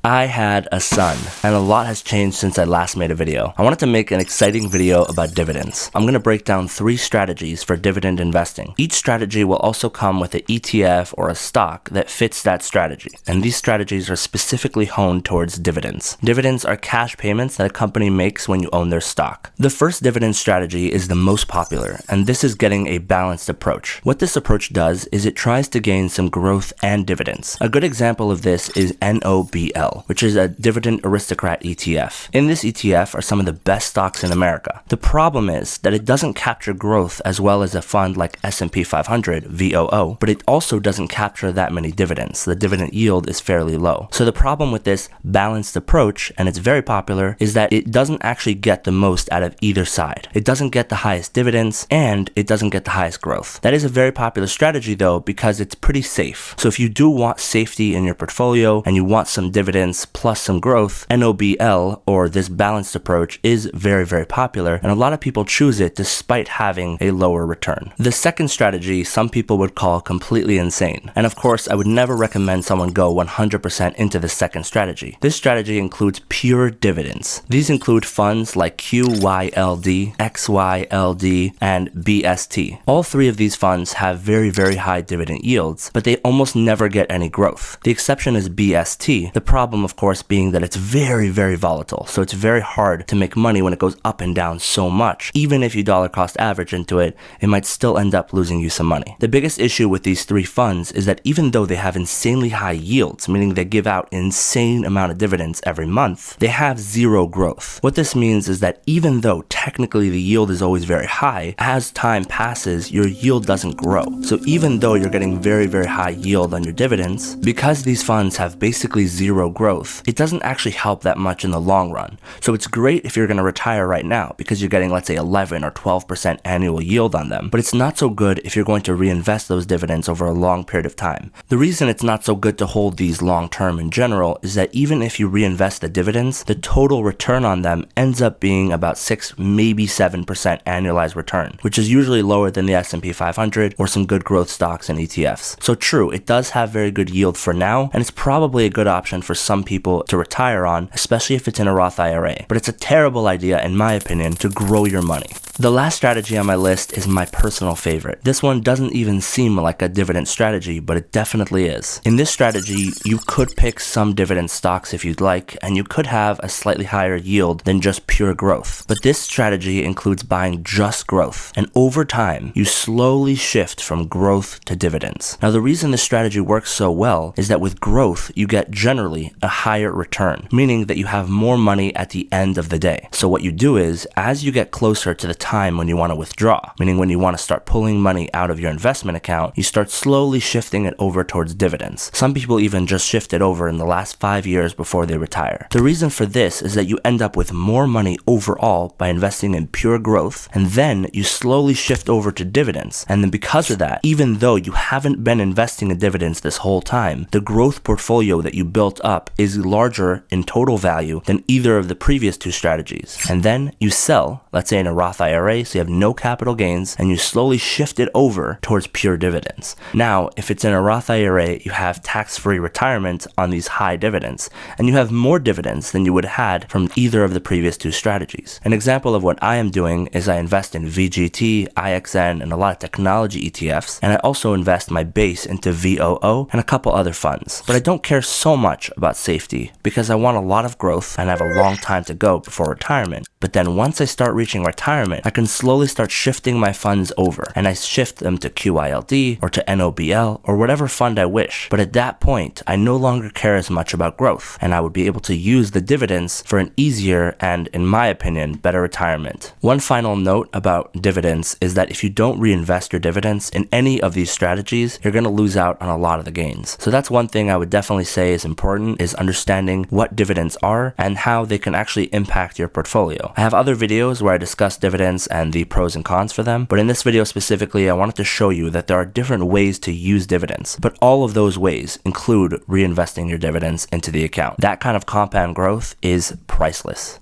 I had a son, and a lot has changed since I last made a video. I wanted to make an exciting video about dividends. I'm going to break down 3 strategies for dividend investing. Each strategy will also come with an ETF or a stock that fits that strategy, and these strategies are specifically honed towards dividends. Dividends are cash payments that a company makes when you own their stock. The first dividend strategy is the most popular, and this is getting a balanced approach. What this approach does is it tries to gain some growth and dividends. A good example of this is NOBL, which is a Dividend Aristocrat ETF. In this ETF are some of the best stocks in America. The problem is that it doesn't capture growth as well as a fund like S&P 500, VOO, but it also doesn't capture that many dividends. The dividend yield is fairly low. So the problem with this balanced approach, and it's very popular, is that it doesn't actually get the most out of either side. It doesn't get the highest dividends, and it doesn't get the highest growth. That is a very popular strategy though, because it's pretty safe. So if you do want safety in your portfolio and you want some dividends plus some growth, NOBL, or this balanced approach, is very, very popular, and a lot of people choose it despite having a lower return. The second strategy some people would call completely insane, and of course I would never recommend someone go 100% into the second strategy. This strategy includes pure dividends. These include funds like QYLD, XYLD, and BST. All 3 of these funds have very, very high dividend yields, but they almost never get any growth. The exception is BST. The problem, of course, being that it's very, very volatile, so it's very hard to make money when it goes up and down so much. Even if you dollar cost average into it, it might still end up losing you some money. The biggest issue with these 3 funds is that even though they have insanely high yields, meaning they give out an insane amount of dividends every month, they have zero growth. What this means is that even though technically the yield is always very high, as time passes, your yield doesn't grow. So even though you're getting very, very high yield on your dividends, because these funds have basically zero growth, it doesn't actually help that much in the long run. So it's great if you're going to retire right now because you're getting, let's say, 11 or 12% annual yield on them, but it's not so good if you're going to reinvest those dividends over a long period of time. The reason it's not so good to hold these long term in general is that even if you reinvest the dividends, the total return on them ends up being about 6, maybe 7% annualized return, which is usually lower than the S&P 500 or some good growth stocks and ETFs. So true, it does have very good yield for now, and it's probably a good option for some people to retire on, especially if it's in a Roth IRA. But it's a terrible idea, in my opinion, to grow your money. The last strategy on my list is my personal favorite. This one doesn't even seem like a dividend strategy, but it definitely is. In this strategy, you could pick some dividend stocks if you'd like, and you could have a slightly higher yield than just pure growth. But this strategy includes buying just growth, and over time, you slowly shift from growth to dividends. Now, the reason this strategy works so well is that with growth, you get generally a higher return, meaning that you have more money at the end of the day. So what you do is, as you get closer to the time when you want to withdraw, meaning when you want to start pulling money out of your investment account, you start slowly shifting it over towards dividends. Some people even just shift it over in the last 5 years before they retire. The reason for this is that you end up with more money overall by investing in pure growth, and then you slowly shift over to dividends. And then because of that, even though you haven't been investing in dividends this whole time, the growth portfolio that you built up is larger in total value than either of the previous 2 strategies. And then you sell, let's say in a Roth IRA, so you have no capital gains, and you slowly shift it over towards pure dividends. Now, if it's in a Roth IRA, you have tax-free retirement on these high dividends, and you have more dividends than you would have had from either of the previous 2 strategies. An example of what I am doing is I invest in VGT, IXN, and a lot of technology ETFs, and I also invest my base into VOO and a couple other funds. But I don't care so much about safety because I want a lot of growth and I have a long time to go before retirement. But then once I start reaching retirement, I can slowly start shifting my funds over, and I shift them to QYLD or to NOBL or whatever fund I wish. But at that point, I no longer care as much about growth, and I would be able to use the dividends for an easier and, in my opinion, better retirement. One final note about dividends is that if you don't reinvest your dividends in any of these strategies, you're going to lose out on a lot of the gains. So that's one thing I would definitely say is important, is understanding what dividends are and how they can actually impact your portfolio. I have other videos where I discuss dividends and the pros and cons for them, but in this video specifically, I wanted to show you that there are different ways to use dividends, but all of those ways include reinvesting your dividends into the account. That kind of compound growth is priceless.